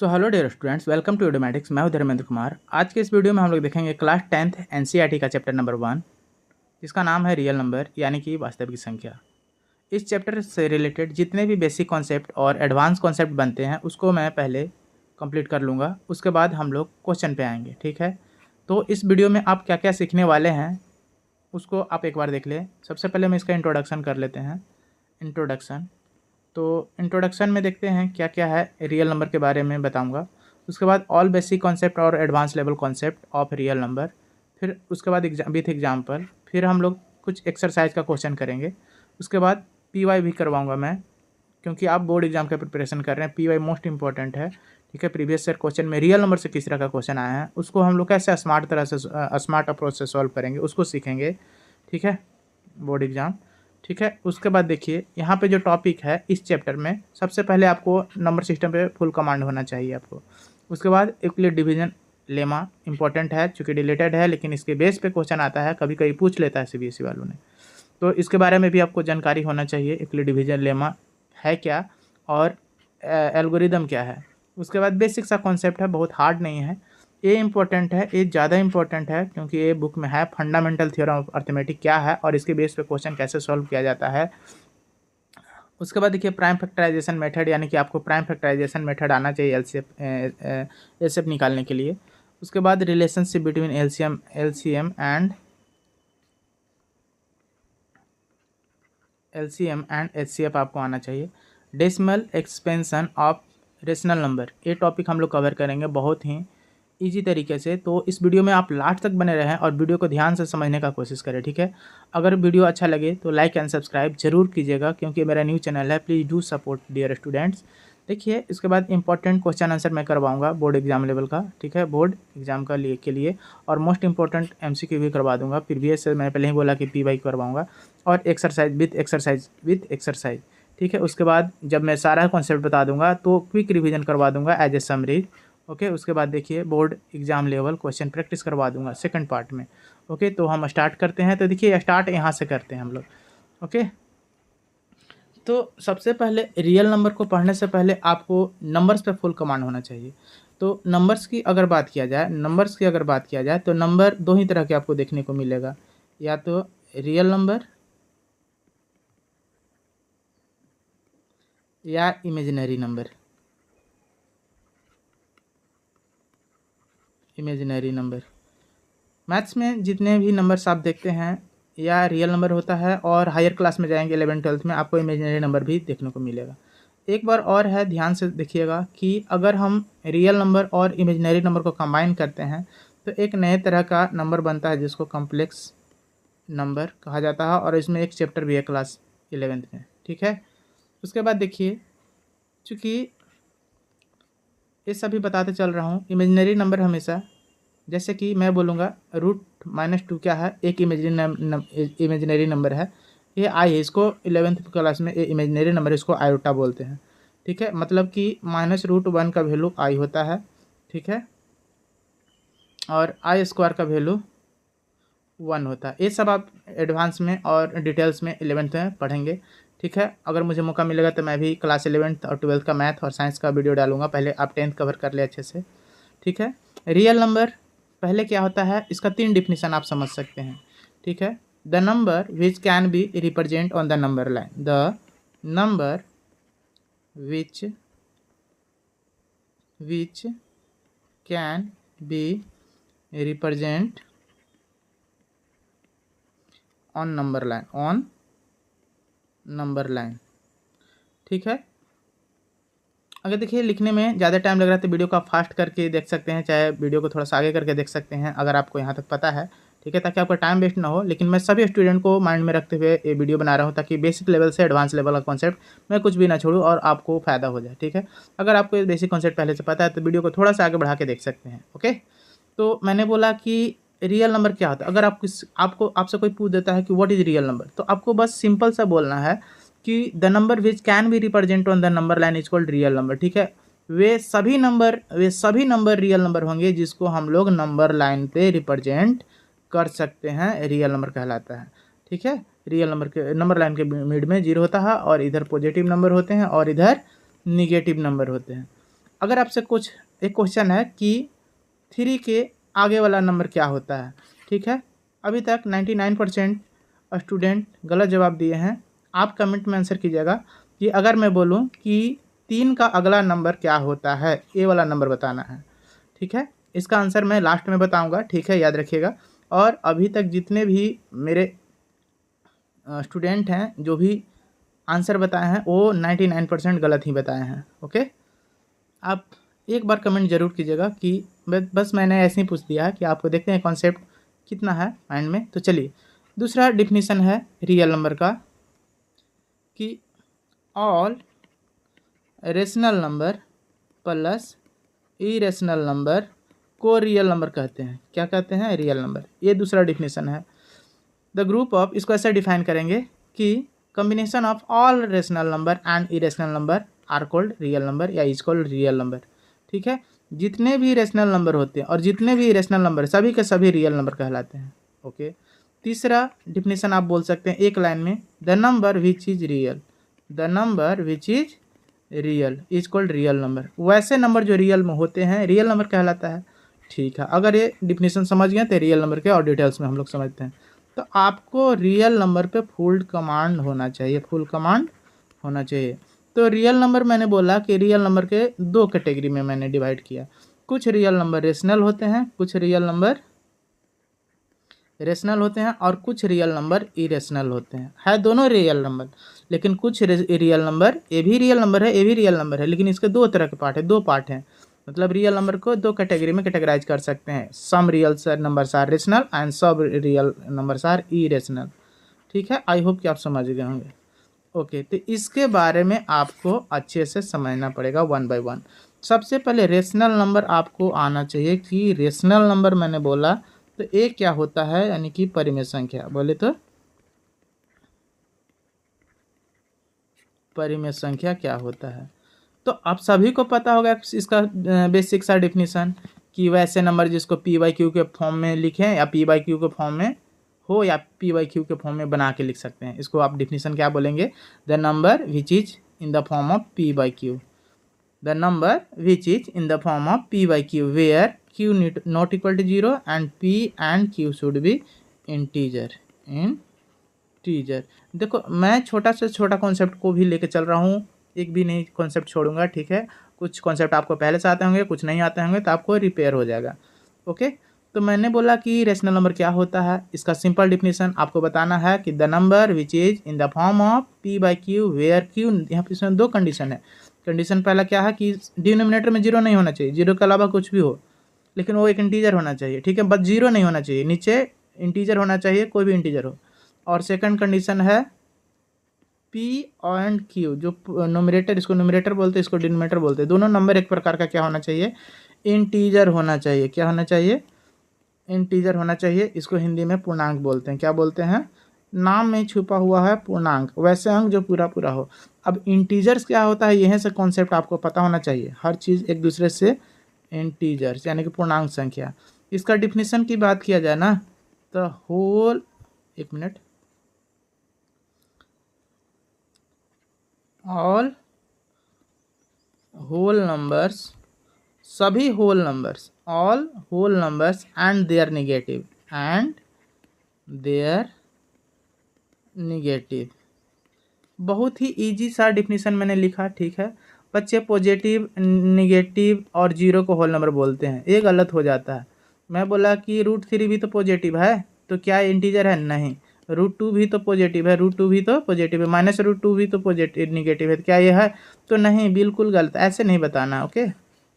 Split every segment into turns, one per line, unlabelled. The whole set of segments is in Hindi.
So hello dear students, welcome to Eudomatics. मैं हूं धर्मेंद्र कुमार। आज के इस वीडियो में हम लोग देखेंगे क्लास 10th एनसीईआरटी का चैप्टर नंबर 1, जिसका नाम है रियल नंबर यानी कि वास्तविक संख्या। इस चैप्टर से रिलेटेड जितने भी बेसिक कॉन्सेप्ट और एडवांस कॉन्सेप्ट बनते हैं उसको मैं पहले कंप्लीट कर लूँगा, उसके बाद हम लोग क्वेश्चन पे आएंगे। ठीक है, तो इस वीडियो में आप क्या क्या सीखने वाले हैं उसको आप एक बार देख लें। सबसे पहले हम इसका इंट्रोडक्शन कर लेते हैं। इंट्रोडक्शन, तो इंट्रोडक्शन में देखते हैं क्या क्या है। रियल नंबर के बारे में बताऊंगा, उसके बाद ऑल बेसिक कॉन्सेप्ट और advance level concept of real number, फिर उसके बाद विथ एग्जांपल, फिर हम लोग कुछ एक्सरसाइज का क्वेश्चन करेंगे। उसके बाद पीवाई भी करवाऊंगा मैं, क्योंकि आप बोर्ड एग्जाम का प्रिपरेशन कर रहे हैं। पीवाई मोस्ट इंपॉर्टेंट है। ठीक है, प्रीवियस ईयर क्वेश्चन में रियल नंबर से किस तरह का क्वेश्चन आया है उसको हम लोग कैसे स्मार्ट अप्रोच से सॉल्व करेंगे उसको सीखेंगे। ठीक है, बोर्ड एग्जाम। ठीक है, उसके बाद देखिए यहाँ पे जो टॉपिक है इस चैप्टर में, सबसे पहले आपको नंबर सिस्टम पे फुल कमांड होना चाहिए आपको। उसके बाद यूक्लिड डिवीजन लेमा इंपॉर्टेंट है, चूँकि डिलेटेड है लेकिन इसके बेस पे क्वेश्चन आता है, कभी कभी पूछ लेता है सीबीएसई वालों ने, तो इसके बारे में भी आपको जानकारी होना चाहिए। यूक्लिड डिवीजन लेमा है क्या और एल्गोरिदम क्या है। उसके बाद बेसिक सा कॉन्सेप्ट है, बहुत हार्ड नहीं है। ये इंपॉर्टेंट है, ये ज़्यादा इंपॉर्टेंट है क्योंकि ये बुक में है। फंडामेंटल थ्योरम ऑफ अर्थमेटिक क्या है और इसके बेस पे क्वेश्चन कैसे सॉल्व किया जाता है। उसके बाद देखिए प्राइम फैक्टराइजेशन मेथड, यानी कि आपको प्राइम फैक्टराइजेशन मेथड आना चाहिए एलसीएम निकालने के लिए। उसके बाद relationship between LCM and HCF आपको आना चाहिए। Decimal expansion of rational number, ये टॉपिक हम लोग कवर करेंगे बहुत ही इजी तरीके से। तो इस वीडियो में आप लास्ट तक बने रहें और वीडियो को ध्यान से समझने का कोशिश करें। ठीक है, अगर वीडियो अच्छा लगे तो लाइक एंड सब्सक्राइब जरूर कीजिएगा, क्योंकि मेरा न्यू चैनल है। Please do support dear students. देखिए इसके बाद इंपॉर्टेंट क्वेश्चन आंसर मैं करवाऊंगा बोर्ड एग्जाम लेवल का। ठीक है, बोर्ड एग्जाम का के लिए और मोस्ट इंपॉर्टेंट एमसीक्यू भी करवा दूंगा। प्रीवियस से मैंने पहले ही बोला कि पीवाई करवाऊंगा, और एक्सरसाइज। ठीक है, उसके बाद जब मैं सारा कॉन्सेप्ट बता दूंगा तो क्विक रिवीजन करवा दूंगा एज ए समरी। ओके, उसके बाद देखिए board exam level question practice करवा दूंगा सेकंड पार्ट में। ओके, तो हम स्टार्ट करते हैं। तो देखिए स्टार्ट यहाँ से करते हैं हम लोग। ओके, तो सबसे पहले रियल नंबर को पढ़ने से पहले आपको नंबर्स पे फुल कमांड होना चाहिए। तो नंबर्स की अगर बात किया जाए तो नंबर दो ही तरह के आपको देखने को मिलेगा, या तो रियल नंबर या इमेजिनरी नंबर। मैथ्स में जितने भी नंबर्स आप देखते हैं या रियल नंबर होता है, और हायर क्लास में जाएंगे 11th-12th में आपको इमेजिनरी नंबर भी देखने को मिलेगा। एक बार और है, ध्यान से देखिएगा कि अगर हम रियल नंबर और इमेजिनरी नंबर को कंबाइन करते हैं तो एक नए तरह का नंबर बनता है जिसको कॉम्प्लेक्स नंबर कहा जाता है, और इसमें एक चैप्टर भी है क्लास 11th में। ठीक है, उसके बाद देखिए, चूँकि ये सभी बताते चल रहा हूँ, इमेजिनरी नंबर हमेशा, जैसे कि मैं बोलूँगा √-2 क्या है, एक इमेजिनरी नंबर है, ये आई है। इसको 11th क्लास में ये इमेजिनरी नंबर, इसको आयोटा बोलते हैं। ठीक है, मतलब कि -√1 का वैल्यू आई होता है। ठीक है, और I² का वैल्यू 1 होता है। ये सब आप एडवांस में और डिटेल्स में 11th में पढ़ेंगे। ठीक है, अगर मुझे मौका मिलेगा तो मैं भी क्लास 11th और 12th का मैथ और साइंस का वीडियो डालूंगा। पहले आप 10th कवर कर ले अच्छे से। ठीक है, रियल नंबर पहले क्या होता है, इसका 3 डिफिनीशन आप समझ सकते हैं। ठीक है, the number which can be represent on the number line, the number which can be represent on number line. ठीक है, अगर देखिए लिखने में ज़्यादा टाइम लग रहा है तो वीडियो को आप फास्ट करके देख सकते हैं, चाहे वीडियो को थोड़ा सा आगे करके देख सकते हैं अगर आपको यहाँ तक पता है। ठीक है, ताकि आपका टाइम वेस्ट ना हो। लेकिन मैं सभी स्टूडेंट को माइंड में रखते हुए ये वीडियो बना रहा हूँ, ताकि बेसिक लेवल से एडवांस लेवल का कॉन्सेप्ट मैं कुछ भी ना छोड़ूँ और आपको फ़ायदा हो जाए। ठीक है, अगर आपको ये बेसिक कॉन्सेप्ट पहले से पता है तो वीडियो को थोड़ा सा आगे बढ़ा के देख सकते हैं। ओके, तो मैंने बोला कि रियल नंबर क्या होता है। अगर आपसे कोई पूछ देता है कि व्हाट इज़ रियल नंबर, तो आपको बस सिंपल सा बोलना है कि the number which can be represent on the number line is called real number. ठीक है, वे सभी नंबर रियल नंबर होंगे जिसको हम लोग नंबर लाइन पे रिप्रेजेंट कर सकते हैं, रियल नंबर कहलाता है। ठीक है, रियल नंबर के नंबर लाइन के मिड में 0 होता है, और इधर पॉजिटिव नंबर होते हैं और इधर निगेटिव नंबर होते हैं। अगर आपसे कुछ एक क्वेश्चन है कि 3 के आगे वाला नंबर क्या होता है, ठीक है, अभी तक 99% स्टूडेंट गलत जवाब दिए हैं। आप कमेंट में आंसर कीजिएगा कि अगर मैं बोलूं कि 3 का अगला नंबर क्या होता है, ये वाला नंबर बताना है, ठीक है। इसका आंसर मैं लास्ट में बताऊंगा, ठीक है, याद रखिएगा। और अभी तक जितने भी मेरे स्टूडेंट हैं जो भी आंसर बताए हैं वो 99% गलत ही बताए हैं। ओके, आप एक बार कमेंट जरूर कीजिएगा कि बस मैंने ऐसे ही पूछ दिया है कि आपको देखते हैं कॉन्सेप्ट कितना है माइंड में। तो चलिए, दूसरा डिफिनीशन है रियल नंबर का कि all rational number plus irrational number को रियल नंबर कहते हैं। क्या कहते हैं? Real number. ये दूसरा डिफिनीशन है। द ग्रुप ऑफ, इसको ऐसे डिफाइन करेंगे कि combination of all rational number and irrational number are called real number या इज कॉल्ड रियल नंबर, ठीक है। जितने भी रेशनल नंबर होते हैं और जितने भी इरेशनल नंबर सभी के सभी रियल नंबर कहलाते हैं। ओके, तीसरा डिफिनीशन आप बोल सकते हैं एक लाइन में, the number which is real, the number which is real is called real number. वैसे नंबर जो रियल में होते हैं रियल नंबर कहलाता है, ठीक है। अगर ये डिफिनीशन समझ गए तो रियल नंबर के और डिटेल्स में हम लोग समझते हैं। तो आपको रियल नंबर पे फुल कमांड होना चाहिए, फुल कमांड होना चाहिए। तो रियल नंबर मैंने बोला कि रियल नंबर के दो कैटेगरी में मैंने डिवाइड किया। कुछ रियल नंबर रेशनल होते हैं, कुछ रियल नंबर रेशनल होते हैं और कुछ रियल नंबर इरेशनल होते हैं। है दोनों रियल नंबर, लेकिन कुछ रियल नंबर, ये भी रियल नंबर है, ये भी रियल नंबर है, लेकिन इसके दो तरह के पार्ट है, दो पार्ट हैं। मतलब रियल नंबर को दो कैटेगरी में कैटेगराइज कर सकते हैं। Some real numbers are rational and सब रियल नंबर्स आर इरेशनल, ठीक है। आई होप कि आप समझ गए होंगे। ओके, तो इसके बारे में आपको अच्छे से समझना पड़ेगा वन बाय वन। सबसे पहले रेशनल नंबर आपको आना चाहिए कि रेशनल नंबर मैंने बोला तो एक क्या होता है, यानी कि परिमेय संख्या। बोले तो परिमेय संख्या क्या होता है, तो आप सभी को पता होगा इसका बेसिक सा डिफिनीशन कि वैसे नंबर जिसको पी बाई क्यू के फॉर्म में लिखें या पी बाई क्यू के फॉर्म में हो या पी बाई क्यू के फॉर्म में बना के लिख सकते हैं। इसको आप डिफिनीशन क्या बोलेंगे? The number which is in the form of p by q, the number which is in the form of p by q where q not equal to 0 and p and q should be integer. Integer, देखो मैं छोटा से छोटा कॉन्सेप्ट को भी लेके चल रहा हूँ, एक भी नहीं कॉन्सेप्ट छोड़ूंगा, ठीक है। कुछ कॉन्सेप्ट आपको पहले से आते होंगे, कुछ नहीं आते होंगे, तो आपको रिपेयर हो जाएगा। ओके, तो मैंने बोला कि रेशनल नंबर क्या होता है, इसका सिंपल डिफिनीशन आपको बताना है कि the number which is in the form of p by q where q, यहाँ पे इसमें दो कंडीशन है। कंडीशन पहला क्या है कि डिनोमिनेटर में 0 नहीं होना चाहिए, 0 के अलावा कुछ भी हो, लेकिन वो एक इंटीजर होना चाहिए, ठीक है। बस 0 नहीं होना चाहिए, नीचे इंटीजर होना चाहिए, कोई भी इंटीजर हो। और सेकंड कंडीशन है पी एंड क्यू, जो नोमिनेटर, इसको नोमिनेटर बोलते हैं, इसको डिनोमिनेटर बोलते हैं, दोनों नंबर एक प्रकार का क्या होना चाहिए? इंटीजर होना चाहिए। क्या होना चाहिए? इंटीजर होना चाहिए। इसको हिंदी में पूर्णांक बोलते हैं। क्या बोलते हैं? नाम में छुपा हुआ है पूर्णांक, वैसे अंक जो पूरा पूरा हो। अब इंटीजर्स क्या होता है, यहीं से कॉन्सेप्ट आपको पता होना चाहिए। हर चीज़ एक दूसरे से, इंटीजर्स यानी कि पूर्णांक संख्या। इसका डिफिनीशन की बात किया जाए ना तो होल, एक मिनट, ऑल होल नंबर्स, सभी whole numbers, all whole numbers and their negative, and their negative. बहुत ही इजी सा डिफिनीशन मैंने लिखा, ठीक है। बच्चे पॉजिटिव, निगेटिव और 0 को होल नंबर बोलते हैं, ये गलत हो जाता है। मैं बोला कि √3 भी तो पॉजिटिव है, तो क्या इंटीजर है? नहीं। √2 भी तो पॉजिटिव है, √2 भी तो पॉजिटिव है, -√2 भी तो पॉजिटिव निगेटिव है, क्या ये है? तो नहीं, बिल्कुल गलत। ऐसे नहीं बताना, ओके,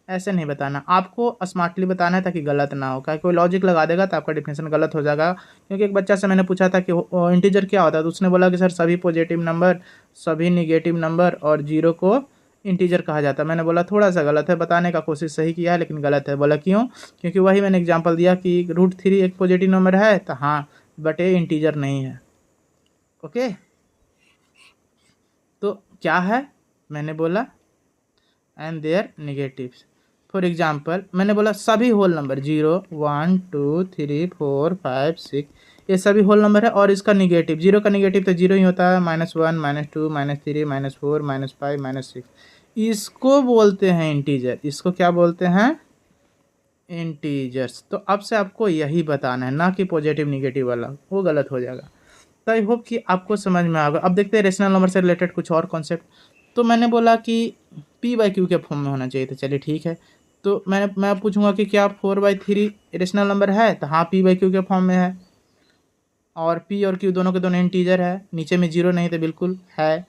ऐसे नहीं बताना, आपको स्मार्टली बताना है ताकि गलत ना हो। क्या कोई लॉजिक लगा देगा तो आपका डिफिनेशन गलत हो जाएगा। क्योंकि एक बच्चा से मैंने पूछा था कि इंटीजर क्या होता है, तो उसने बोला कि सर सभी पॉजिटिव नंबर, सभी निगेटिव नंबर और 0 को इंटीजर कहा जाता है। मैंने बोला थोड़ा सा गलत है, बताने का कोशिश सही किया है लेकिन गलत है। बोला क्यों? क्योंकि वही मैंने एग्जांपल दिया कि √3 एक पॉजिटिव नंबर है, तो हाँ, बट ये इंटीजर नहीं है। ओके, तो क्या है? मैंने बोला and their negatives. For example मैंने बोला सभी होल नंबर 0, 1, 2, 3, 4, 5, 6, ये सभी होल नंबर है। और इसका निगेटिव, 0 का निगेटिव तो 0 ही होता है, -1, -2, -3, -4, -5, -6, इसको बोलते हैं इंटीजर। इसको क्या बोलते हैं? इंटीजर्स। तो अब से आपको यही बताना है, ना कि पॉजिटिव निगेटिव वाला, वो गलत हो जाएगा। तो आई होप कि आपको समझ में आ गया। अब देखते हैं रेशनल नंबर से रिलेटेड कुछ और कॉन्सेप्ट। तो मैंने बोला कि पी बाई क्यू के फॉर्म में होना चाहिए था, चलिए ठीक है। तो मैं पूछूंगा कि क्या 4/3 रेशनल नंबर है? तो हाँ, पी बाई क्यू के फॉर्म में है। और पी और क्यू दोनों के दोनों इंटीजर है, नीचे में जीरो नहीं तो बिल्कुल है।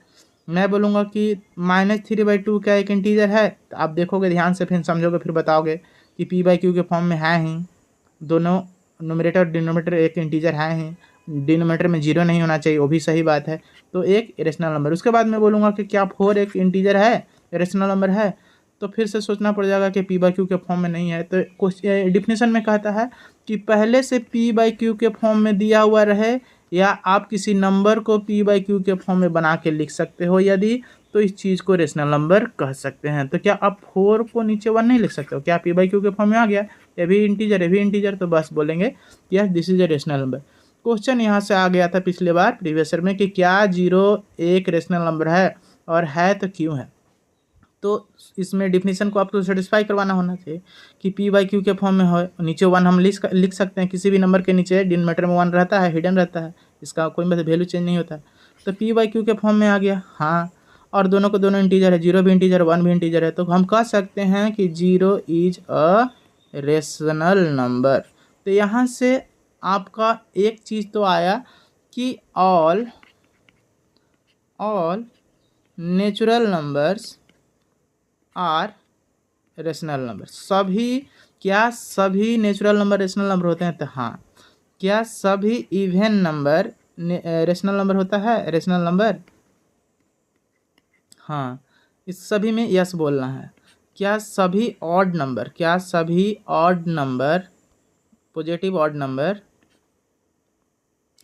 मैं बोलूँगा कि -3/2 क्या एक इंटीजर है? तो आप देखोगे ध्यान से, फिर समझोगे, फिर बताओगे कि पी बाई क्यू के फॉर्म में है ही। दोनों न्यूमरेटर और डिनोमिनेटर एक इंटीजर है ही। डिनोमिनेटर में जीरो नहीं होना चाहिए, वो भी सही बात है। तो एक इरेशनल नंबर। उसके बाद मैं बोलूँगा कि क्या 4 एक इंटीजर है, इरेशनल नंबर है? तो फिर से सोचना पड़ जाएगा कि पी बाई क्यू के फॉर्म में नहीं है। तो डिफिनेशन में कहता है कि पहले से पी बाई क्यू के फॉर्म में दिया हुआ रहे, या आप किसी नंबर को पी बाई क्यू के फॉर्म में बना के लिख सकते हो यदि, तो इस चीज़ को रेशनल नंबर कह सकते हैं। तो क्या आप 4 को नीचे 1 नहीं लिख सकते हो? क्या पी बाई क्यू के फॉर्म में आ गया? ये भी इंटीजर, ये भी इंटीजर, तो बस बोलेंगे yes this is a rational number. Question यहाँ से आ गया था पिछले बार प्रीवियस ईयर में कि क्या 0 एक रेशनल नंबर है, और है तो क्यों है? तो इसमें डिफिनीशन को आपको सेटिस्फाई करवाना होना चाहिए कि पी बाई क्यू के फॉर्म में हो। नीचे 1 हम लिख सकते हैं, किसी भी नंबर के नीचे डिनोमिनेटर में 1 रहता है, हिडन रहता है, इसका कोई मतलब वैल्यू चेंज नहीं होता है। तो पी बाई क्यू के फॉर्म में आ गया, हाँ। और दोनों को दोनों इंटीजर है, 0 भी इंटीजर, 1 भी इंटीजर है, तो हम कह सकते हैं कि 0 इज अ रेशनल नंबर। तो यहाँ से आपका एक चीज़ तो आया कि all natural numbers are rational number. क्या सभी नेचुरल नंबर रेशनल नंबर होते हैं? तो हाँ। क्या सभी इवन नंबर रेशनल नंबर होता है? रेशनल नंबर, हाँ। इस सभी में यस बोलना है। क्या सभी odd number positive odd number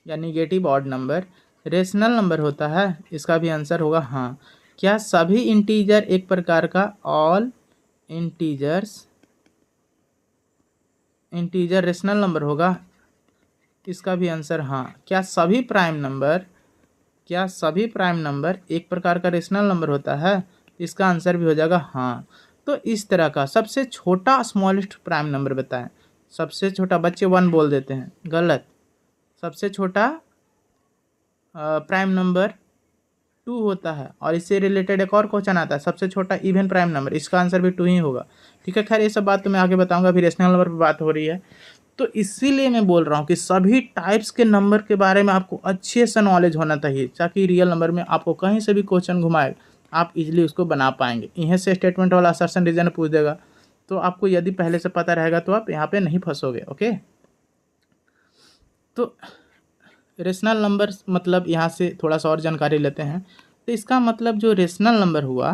या negative odd number rational number होता है? इसका भी आंसर होगा हाँ। क्या सभी इंटीजर एक प्रकार का ऑल इंटीजर रेशनल नंबर होगा? इसका भी आंसर हाँ। क्या सभी प्राइम नंबर एक प्रकार का रेशनल नंबर होता है? इसका आंसर भी हो जाएगा हाँ। तो इस तरह का सबसे छोटा स्मॉलेस्ट प्राइम नंबर बताएं। सबसे छोटा, बच्चे 1 बोल देते हैं, गलत। सबसे छोटा प्राइम नंबर 2 होता है। और इससे रिलेटेड एक और क्वेश्चन आता है, सबसे छोटा इवन प्राइम नंबर, इसका आंसर भी 2 ही होगा। ठीक है, खैर ये सब बात तो मैं आगे बताऊंगा, अभी रेशनल नंबर पर बात हो रही है। तो इसीलिए मैं बोल रहा हूँ कि सभी टाइप्स के नंबर के बारे में आपको अच्छे से नॉलेज होना चाहिए, ताकि रियल नंबर में आपको कहीं से भी क्वेश्चन घुमाए आप इजीली उसको बना पाएंगे। यहीं से स्टेटमेंट वाला असर्शन रीजन पूछ देगा, तो आपको यदि पहले से पता रहेगा तो आप यहाँ पे नहीं फंसोगे। ओके, तो रेशनल नंबर मतलब यहाँ से थोड़ा सा और जानकारी लेते हैं। तो इसका मतलब जो रेशनल नंबर हुआ,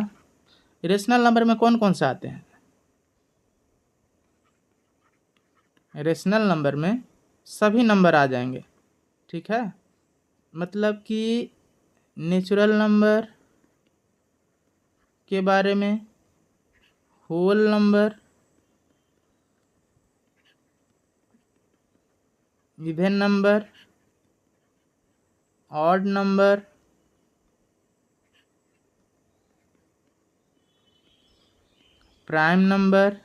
रेशनल नंबर में कौन कौन से आते हैं? रेशनल नंबर में सभी नंबर आ जाएंगे। ठीक है, मतलब कि नेचुरल नंबर के बारे में, whole number, even number, odd number, prime number,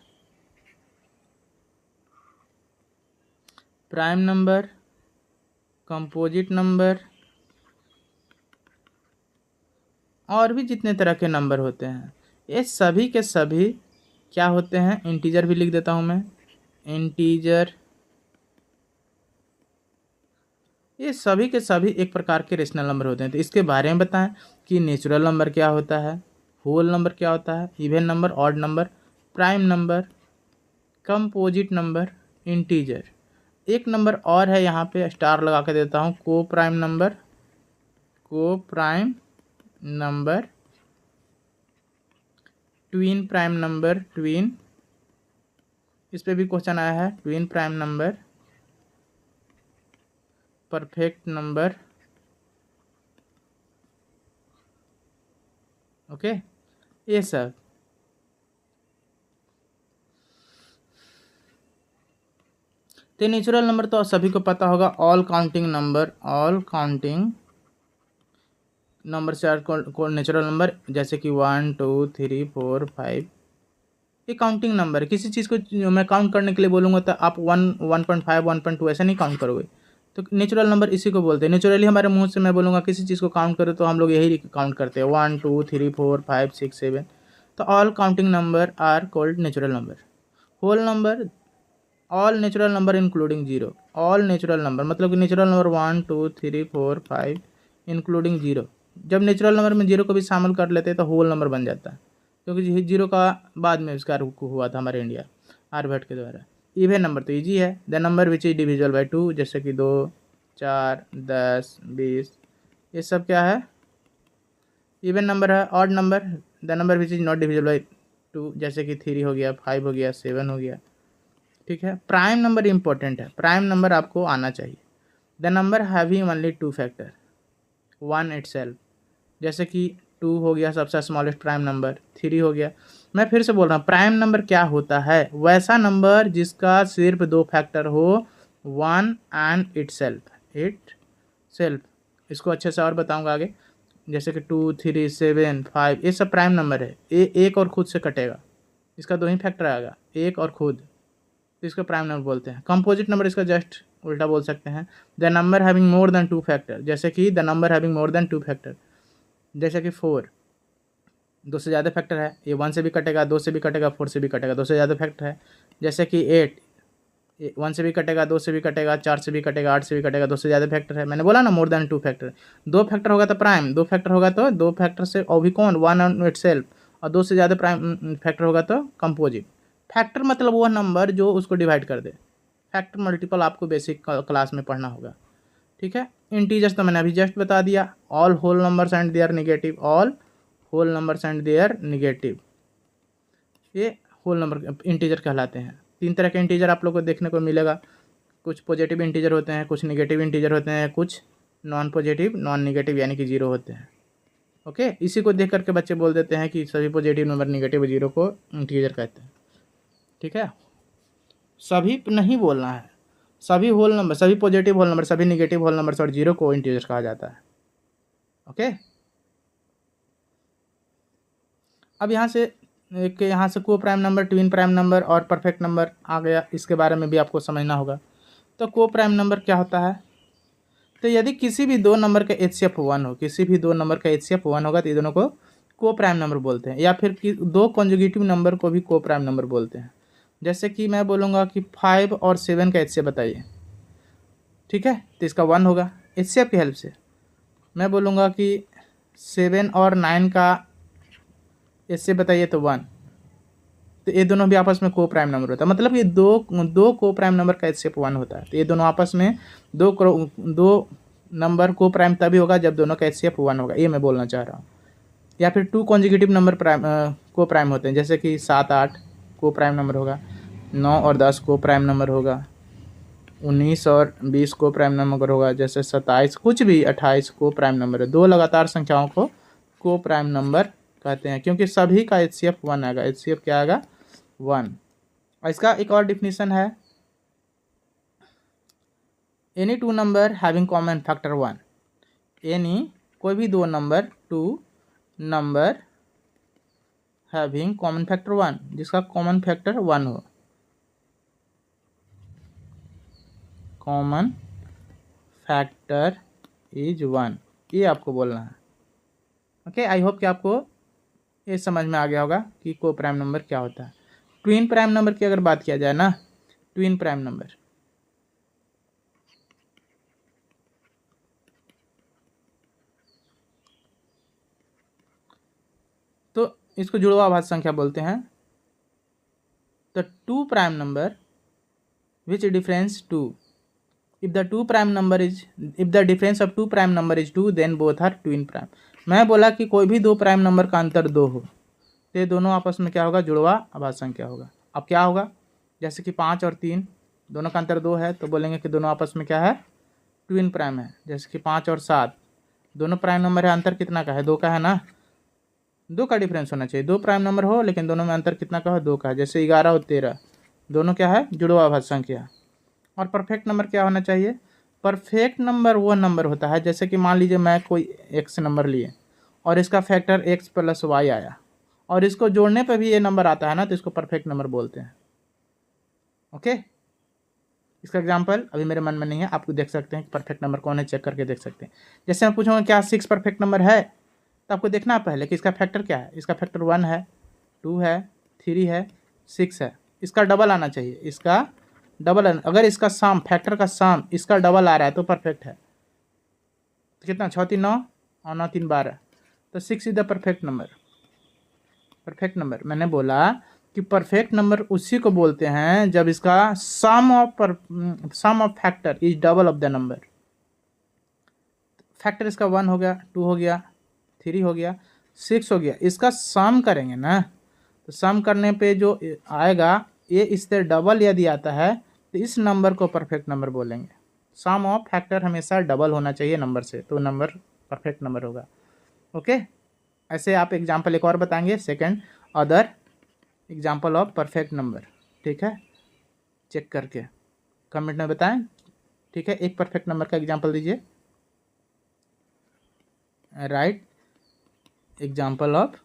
composite number, और भी जितने तरह के नंबर होते हैं, ये सभी के सभी क्या होते हैं? इंटीजर भी लिख देता हूँ मैं, इंटीजर। ये सभी के सभी एक प्रकार के रेशनल नंबर होते हैं। तो इसके बारे में बताएं कि नेचुरल नंबर क्या होता है, होल नंबर क्या होता है, even number, odd number, prime number, composite number, integer. एक नंबर और है, यहाँ पे स्टार लगा के देता हूँ, को prime number, twin prime number, twin, इस पे भी क्वेश्चन आया है, twin prime number, perfect number. Okay, ये सब। तो नेचुरल नंबर तो सभी को पता होगा, ऑल काउंटिंग नंबर से नेचुरल नंबर, जैसे कि 1 2 3 4 5, ये काउंटिंग नंबर है। किसी चीज़ को मैं काउंट करने के लिए बोलूँगा तो आप 1.5 1.2 ऐसा नहीं काउंट करोगे। तो नेचुरल नंबर इसी को बोलते हैं। नेचुरली हमारे मुंह से मैं बोलूँगा किसी चीज़ को काउंट करो तो हम लोग यही काउंट करते हैं 1 2 3 4 5 6 7। तो all counting number are called natural number. Whole number, all natural number including zero. All natural number मतलब कि नेचुरल नंबर 1 2 3 4 5 इंक्लूडिंग जीरो। जब नेचुरल नंबर में जीरो को भी शामिल कर लेते हैं तो होल नंबर बन जाता है, क्योंकि जीरो का बाद में आविष्कार हुआ था हमारे इंडिया आर्यभट्ट के द्वारा। इवन नंबर तो इजी है, the number which is divisible by 2, जैसे कि 2 4 10 20, ये सब क्या है, इवन नंबर है। Odd number, the number which is not divisible by 2, जैसे कि 3 हो गया, 5 हो गया, 7 हो गया। ठीक है। प्राइम नंबर इंपॉर्टेंट है, प्राइम नंबर आपको आना चाहिए। The number having only 2 factor, 1 itself, जैसे कि 2 हो गया सबसे स्मॉलेस्ट प्राइम नंबर, 3 हो गया। मैं फिर से बोल रहा हूँ, प्राइम नंबर क्या होता है, वैसा नंबर जिसका सिर्फ 2 फैक्टर हो, 1 एंड इट सेल्फ। इसको अच्छे से और बताऊंगा आगे, जैसे कि 2 3 7 5, ये सब प्राइम नंबर है। एक और खुद से कटेगा, इसका 2 ही फैक्टर आएगा, एक और खुद, तो इसको प्राइम नंबर बोलते हैं। कंपोजिट नंबर इसका जस्ट उल्टा बोल सकते हैं, the number having more than 2 factor, जैसे कि the number having more than 2 factor, जैसे कि 4 2 से ज़्यादा फैक्टर है, ये 1 से भी कटेगा, 2 से भी कटेगा, 4 से भी कटेगा, 2 से ज़्यादा फैक्टर है। जैसे कि 8 1 से भी कटेगा, 2 से भी कटेगा, 4 से भी कटेगा, 8 से भी कटेगा, 2 से ज़्यादा फैक्टर है। मैंने बोला ना मोर देन 2 फैक्टर, 2 फैक्टर होगा तो प्राइम, 2 फैक्टर होगा तो 2 फैक्टर से और भी कौन, 1 ऑन इटसेल्फ, और 2 से ज़्यादा प्राइम फैक्टर होगा तो कंपोजिट। फैक्टर मतलब वो नंबर जो उसको डिवाइड कर दे। फैक्टर मल्टीपल आपको बेसिक क्लास में पढ़ना होगा। ठीक है। इंटीजर्स तो मैंने अभी जस्ट बता दिया, all whole numbers and their negative, all whole numbers and their negative, ये होल नंबर इंटीजर कहलाते हैं। 3 तरह के इंटीजर आप लोग को देखने को मिलेगा, कुछ पॉजिटिव इंटीजर होते हैं, कुछ नेगेटिव इंटीजर होते हैं, कुछ नॉन पॉजिटिव नॉन नेगेटिव यानी कि जीरो होते हैं। ओके, इसी को देख करके बच्चे बोल देते हैं कि सभी पॉजिटिव नंबर नेगेटिव जीरो को इंटीजर कहते हैं। ठीक है, सभी नहीं बोलना है, सभी होल नंबर, सभी पॉजिटिव होल नंबर, सभी नेगेटिव होल नंबर्स और जीरो को इंटीजर कहा जाता है। ओके, अब यहाँ से को prime number, twin prime number और परफेक्ट नंबर आ गया, इसके बारे में भी आपको समझना होगा। तो को प्राइम नंबर क्या होता है, तो यदि किसी भी 2 नंबर का HCF 1 हो, किसी भी 2 नंबर का HCF 1 होगा तो ये दोनों को प्राइम नंबर बोलते हैं, या फिर 2 कॉन्जुगेटिव नंबर को भी को प्राइम नंबर बोलते हैं। जैसे कि मैं बोलूँगा कि 5 और 7 का HCF बताइए, ठीक है, तो इसका 1 होगा। HCF की हेल्प से मैं बोलूँगा कि 7 और 9 का HCF बताइए तो 1, तो ये दोनों भी आपस में को प्राइम नंबर होता है। मतलब ये दो को प्राइम नंबर का HCF 1 होता है, तो ये दोनों आपस में दो नंबर को प्राइम तभी होगा जब दोनों का HCF 1 होगा, ये मैं बोलना चाह रहा हूँ। या फिर 2 कॉन्जुगेटिव नंबर को प्राइम होते हैं, जैसे कि 7 8 को प्राइम नंबर होगा, 9 और 10 को प्राइम नंबर होगा, 19 और 20 को प्राइम नंबर होगा, जैसे 27 कुछ भी 28 को प्राइम नंबर है। 2 लगातार संख्याओं को प्राइम नंबर कहते हैं, क्योंकि सभी का HCF 1 आएगा। HCF क्या आएगा, 1। और इसका एक और डिफिनीशन है, any 2 number having common factor 1, any कोई भी 2 number, 2 number having common factor 1, जिसका कॉमन फैक्टर 1 हो, कॉमन फैक्टर इज 1, ये आपको बोलना है। ओके, आई होप कि आपको ये समझ में आ गया होगा कि को प्राइम नंबर क्या होता है। ट्विन प्राइम नंबर की अगर बात किया जाए ना, ट्विन प्राइम नंबर, तो इसको जुड़वा भाज्य संख्या बोलते हैं। तो 2 prime number which difference 2, if the difference of 2 prime number is 2 then both are twin prime. मैं बोला कि कोई भी 2 प्राइम नंबर का अंतर 2 हो तो ये दोनों आपस में क्या होगा, जुड़वा अभाज्य संख्या होगा। अब क्या होगा, जैसे कि 5 और 3 दोनों का अंतर 2 है, तो बोलेंगे कि दोनों आपस में क्या है, ट्विन प्राइम है। जैसे कि 5 और 7 दोनों प्राइम नंबर है, अंतर कितना का है, 2 का है ना, 2 का डिफरेंस होना चाहिए। 2 प्राइम नंबर हो लेकिन दोनों में अंतर कितना का हो, 2 का है। जैसे 11 और 13 दोनों क्या है, जुड़वा अभाज्य संख्या। और परफेक्ट नंबर क्या होना चाहिए, परफेक्ट नंबर वो नंबर होता है, जैसे कि मान लीजिए मैं कोई एक्स नंबर लिए और इसका फैक्टर एक्स प्लस वाई आया और इसको जोड़ने पर भी ये नंबर आता है ना, तो इसको परफेक्ट नंबर बोलते हैं। ओके, इसका एग्जांपल अभी मेरे मन में नहीं है, आपको देख सकते हैं कि परफेक्ट नंबर कौन है, चेक करके देख सकते हैं। जैसे मैं पूछूंगा क्या 6 परफेक्ट नंबर है, तो आपको देखना है पहले कि इसका फैक्टर क्या है। इसका फैक्टर 1 है, 2 है, 3 है, 6 है। इसका डबल आना चाहिए, इसका डबल। अगर इसका साम, फैक्टर का साम इसका डबल आ रहा है तो परफेक्ट है। तो कितना, 6 3 9 और 9 3 12, तो 6 is the perfect number. Perfect number मैंने बोला कि परफेक्ट नंबर उसी को बोलते हैं जब इसका sum of factor is double of the number. Factor इसका 1 हो गया, 2 हो गया, 3 हो गया, 6 हो गया, इसका सम करेंगे ना, तो सम करने पे जो आएगा ये इससे डबल यदि आता है तो इस नंबर को परफेक्ट नंबर बोलेंगे। सम ऑफ फैक्टर हमेशा डबल होना चाहिए नंबर से, तो नंबर परफेक्ट नंबर होगा। ओके, ऐसे आप एग्जाम्पल एक और बताएंगे, second other example of perfect number. ठीक है, चेक करके कमेंट में बताएं। ठीक है, एक परफेक्ट नंबर का एग्जाम्पल दीजिए, right example of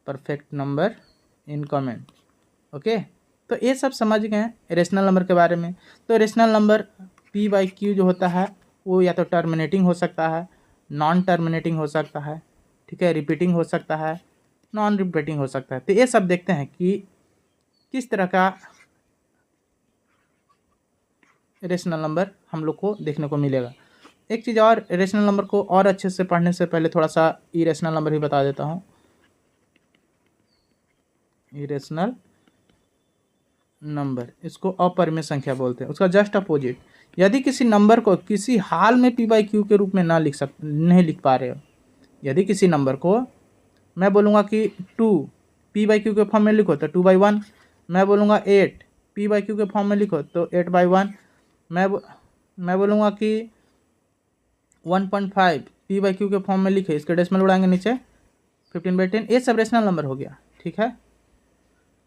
perfect number in comment. Okay, तो ये सब समझ गए रेशनल नंबर के बारे में। तो rational number P by Q जो होता है वो या तो टर्मिनेटिंग हो सकता है, नॉन टर्मिनेटिंग हो सकता है, ठीक है, रिपीटिंग हो सकता है, नॉन रिपीटिंग हो सकता है। तो ये सब देखते हैं कि किस तरह का रेशनल नंबर हम लोग को देखने को मिलेगा। एक चीज़ और, रेशनल नंबर को और अच्छे से पढ़ने से पहले थोड़ा सा इरेशनल नंबर भी बता देता हूँ। इरेशनल नंबर, इसको अपरिमेय संख्या बोलते हैं। उसका जस्ट अपोजिट, यदि किसी नंबर को किसी हाल में पी बाई क्यू के रूप में नहीं लिख पा रहे हो, यदि किसी नंबर को मैं बोलूँगा कि 2 पी बाई क्यू के फॉर्म में लिखो तो 2/1, मैं बोलूँगा 8 पी बाई क्यू के फॉर्म में लिखो तो 8/1, मैं बोलूँगा कि 1.5 पी बाई क्यू के फॉर्म में लिखे, इसके डेसिमल उड़ाएंगे नीचे 15/10। ये सब रेशनल नंबर हो गया। ठीक है,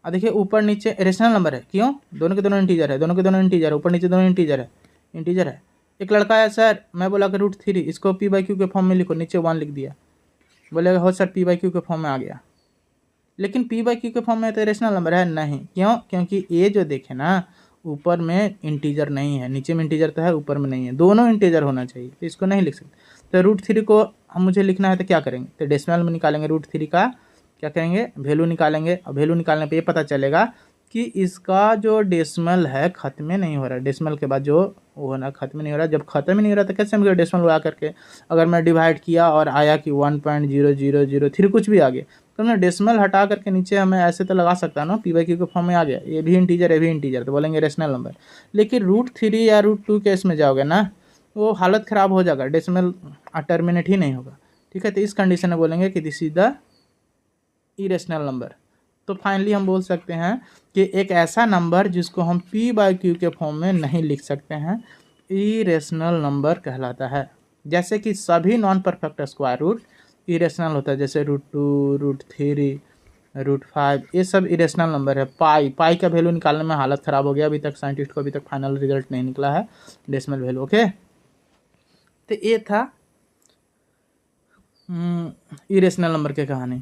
अब देखिए ऊपर नीचे रेशनल नंबर है, क्यों, दोनों के दोनों इंटीजर है, दोनों के दोनों इंटीजर है, ऊपर नीचे दोनों इंटीजर है, इंटीजर है। एक लड़का है सर, मैं बोला कि √3 इसको पी बाई क्यू के फॉर्म में लिखो, नीचे 1 लिख दिया, बोलेगा हो सर पी बाई क्यू के फॉर्म में आ गया। लेकिन पी बाई क्यू के फॉर्म में तो रेशनल नंबर है नहीं, क्यों, क्योंकि ये जो देखे ना ऊपर में इंटीजर नहीं है, नीचे में इंटीजर तो है, ऊपर में नहीं है, दोनों इंटीजर होना चाहिए, तो इसको नहीं लिख सकते। तो √3 को हम मुझे लिखना है तो क्या करेंगे, तो डेसिमल में निकालेंगे, √3 का क्या करेंगे, वैल्यू निकालेंगे, और वैल्यू निकालने पे ये पता चलेगा कि इसका जो डेसिमल है खत्म ही नहीं हो रहा है, डेसिमल के बाद जो वो होना खत्म नहीं हो रहा है। जब खत्म ही नहीं हो रहा तो कैसे हम डेसिमल लगा करके, अगर मैं डिवाइड किया और आया कि 1.0003 कुछ भी आ गया, तो मैं डेसिमल हटा करके नीचे हमें ऐसे तो लगा सकता है ना, पी बाई क्यू के फॉर्म में आ गया, ये भी इंटीजर ये भी इंटीजर, तो बोलेंगे रेशनल नंबर। लेकिन √3 या √2 के इसमें जाओगे ना, वो हालत ख़राब हो जाएगा, डेसिमल टर्मिनेट ही नहीं होगा। ठीक है, तो इस कंडीशन में बोलेंगे कि this is the irrational number. तो फाइनली हम बोल सकते हैं कि एक ऐसा नंबर जिसको हम पी बाई क्यू के फॉर्म में नहीं लिख सकते हैं, इरेशनल नंबर कहलाता है। जैसे कि सभी non perfect square root irrational होता है, जैसे √2, √3, √5, ये सब इरेशनल नंबर है। पाई का वैल्यू निकालने में हालत ख़राब हो गया, अभी तक साइंटिस्ट को अभी तक फाइनल रिजल्ट नहीं निकला है डेसिमल वैल्यू। ओके, तो ये था इरेशनल नंबर की कहानी।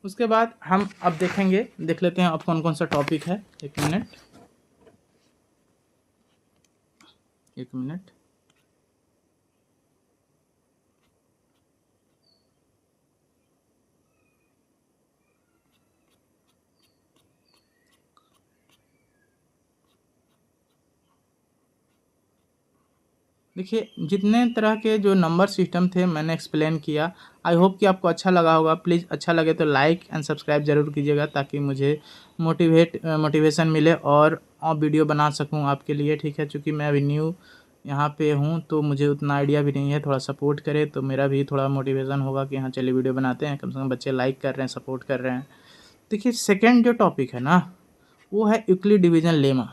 उसके बाद हम अब देख लेते हैं अब कौन कौन सा टॉपिक है। एक मिनट देखिए, जितने तरह के जो नंबर सिस्टम थे मैंने एक्सप्लेन किया। आई होप कि आपको अच्छा लगा होगा। प्लीज़ अच्छा लगे तो लाइक एंड सब्सक्राइब ज़रूर कीजिएगा, ताकि मुझे मोटिवेशन मिले और वीडियो बना सकूं आपके लिए। ठीक है, चूँकि मैं अभी न्यू यहाँ पे हूँ तो मुझे उतना आइडिया भी नहीं है, थोड़ा सपोर्ट करे तो मेरा भी थोड़ा मोटिवेशन होगा कि हाँ चलिए वीडियो बनाते हैं, कम से कम बच्चे लाइक कर रहे हैं, सपोर्ट कर रहे हैं। देखिए, सेकेंड जो टॉपिक है ना वो है Euclid division lemma.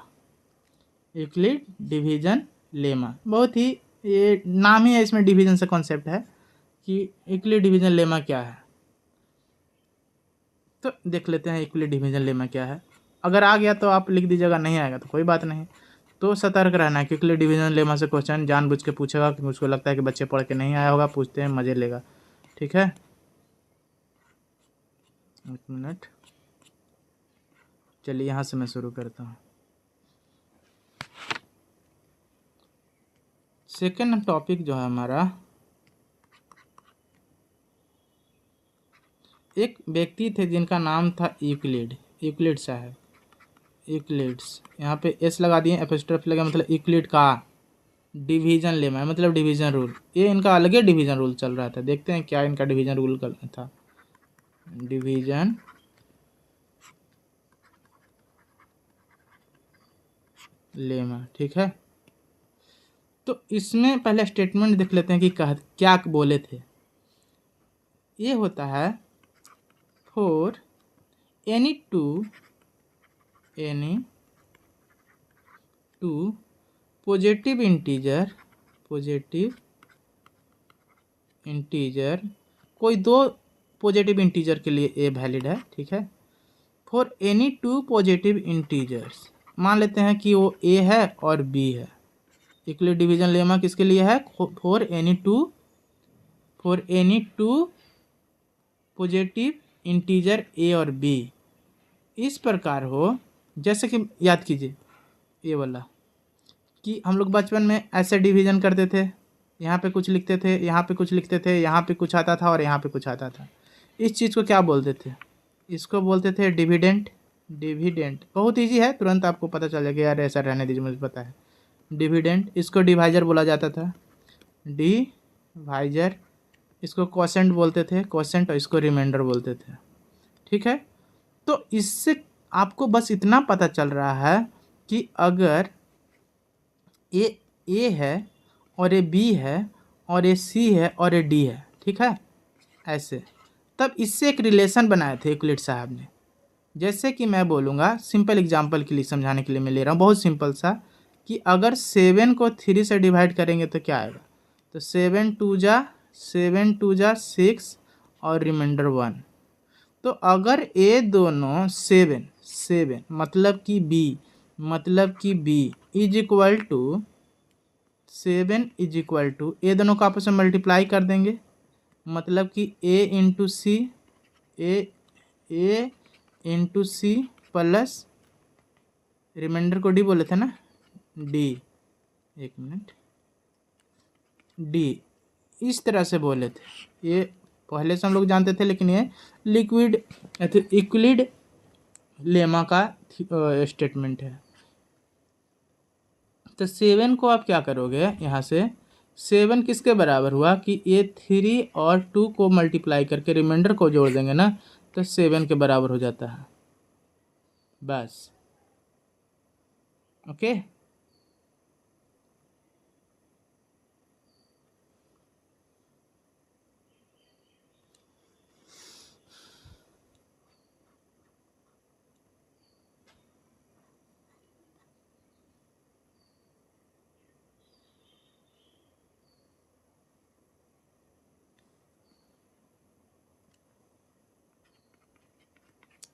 Euclid division lemma, बहुत ही ये नाम ही है इसमें डिवीज़न से कॉन्सेप्ट है कि यूक्लिड डिवीज़न लेमा क्या है। तो देख लेते हैं यूक्लिड डिवीज़न लेमा क्या है। अगर आ गया तो आप लिख दीजिएगा, नहीं आएगा तो कोई बात नहीं। तो सतर्क रहना है, क्योंकि डिवीजन लेमा से क्वेश्चन जानबूझ के पूछेगा, क्योंकि उसको लगता है कि बच्चे पढ़ के नहीं आया होगा, पूछते हैं मज़े लेगा। ठीक है, एक मिनट, चलिए यहाँ से मैं शुरू करता हूँ। सेकेंड टॉपिक जो है हमारा, एक व्यक्ति थे जिनका नाम था यूक्लिड, यूक्लिड साहब, यूक्लिड्स, यहाँ पे एस लगा दिए, एपोस्ट्रोफ लगा, मतलब यूक्लिड का डिवीजन लेमा है, मतलब डिवीजन रूल। ये इनका अलग ही डिवीजन रूल चल रहा था, देखते हैं क्या इनका डिवीजन रूल था। डिवीजन लेमा, ठीक है। तो इसमें पहले स्टेटमेंट देख लेते हैं कि क्या बोले थे। ये होता है for any two positive integer, कोई दो पॉजिटिव इंटीजर के लिए ए वैलिड है, ठीक है। For any two positive integers, मान लेते हैं कि वो ए है और बी है। यूक्लिड डिवीजन लेमा किसके लिए है? For any two positive integer A और बी। इस प्रकार हो, जैसे कि याद कीजिए ये वाला, कि हम लोग बचपन में ऐसे डिवीजन करते थे, यहाँ पे कुछ लिखते थे, यहाँ पे कुछ लिखते थे, यहाँ पे कुछ आता था और यहाँ पे कुछ आता था। इस चीज़ को क्या बोलते थे? इसको बोलते थे डिविडेंट। बहुत इजी है, तुरंत आपको पता चल जाएगा, यार ऐसा रहने दीजिए, मुझे पता है। डिविडेंट, इसको डिवाइजर बोला जाता था, डिवाइजर। इसको क्वोशेंट बोलते थे, क्वोशेंट, और इसको रिमाइंडर बोलते थे, ठीक है। तो इससे आपको बस इतना पता चल रहा है कि अगर ए है और ये बी है और ये सी है और ये डी है, ठीक है, ऐसे, तब इससे एक रिलेशन बनाए थे यूक्लिड साहब ने। जैसे कि मैं बोलूँगा, सिंपल एग्जांपल के लिए समझाने के लिए मैं ले रहा हूँ, बहुत सिंपल सा, कि अगर 7 को 3 से डिवाइड करेंगे तो क्या आएगा? तो 7 टू जा 6 और रिमाइंडर 1। तो अगर ये दोनों 7 मतलब कि b is equal to 7 is equal to, ये दोनों को आपस में मल्टीप्लाई कर देंगे, मतलब कि ए इंटू सी प्लस रिमाइंडर को डी बोले थे ना, डी, एक मिनट, डी, इस तरह से बोले थे। ये पहले से हम लोग जानते थे, लेकिन ये यूक्लिड लेमा का स्टेटमेंट है। तो 7 को आप क्या करोगे, यहाँ से 7 किसके बराबर हुआ कि ये 3 और 2 को मल्टीप्लाई करके रिमाइंडर को जोड़ देंगे ना, तो 7 के बराबर हो जाता है, बस। ओके,